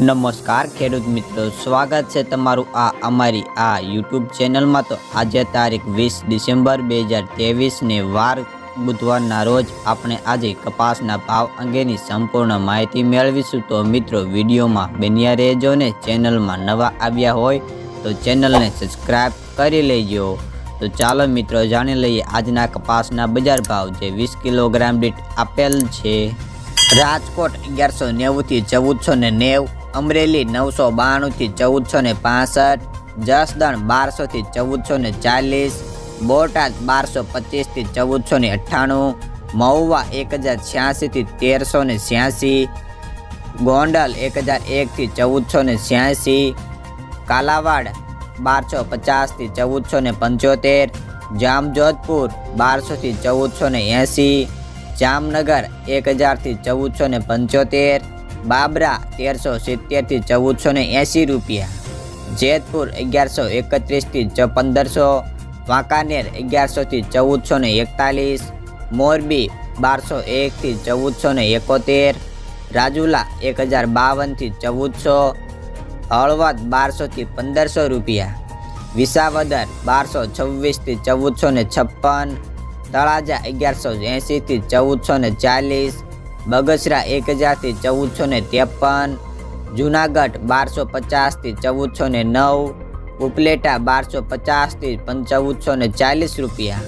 નમસ્કાર ખેડૂત મિત્રો, સ્વાગત છે તમારું અમારી યુટ્યુબ ચેનલમાં। તો આજે તારીખ 20 ડિસેમ્બર 2023 ને વાર બુધવારના રોજ આપણે આજે કપાસના ભાવ અંગેની સંપૂર્ણ માહિતી મેળવીશું। તો મિત્રો વિડીયોમાં બન્યા રહેજો ને ચેનલમાં નવા આવ્યા હોય તો ચેનલને સબસ્ક્રાઇબ કરી લેજો। તો ચાલો મિત્રો જાણી લઈએ આજના કપાસના બજાર ભાવ જે 20 કિલોગ્રામ દીઠ આપેલ છે। રાજકોટ 1190 થી 1490, અમરેલી 992 થી 1465, જસદણ 1200 થી 1440, બોટાદ 1225 થી 1498, મહુવા 1086 થી 1386, ગોંડલ 1001 થી 1486, કાલાવાડ 1250 થી 1475, જામજોધપુર 1200 થી 1480, જામનગર 1000 થી 1475, બાબરા 1370 થી 1480 રૂપિયા, જેતપુર 1131 થી 1500, વાંકાનેર 1100 થી 1441, મોરબી 1201 થી 1471, રાજુલા 1052 થી 1400, હળવદ 1200 થી 1500 રૂપિયા, વિસાવદર 1226 થી 1456, તળાજા 1180 થી 1440, બગસરા 1000 થી 1453, જુનાગઢ 1250 થી 1409, ઉપલેટા 1250 થી 1440 રૂપિયા।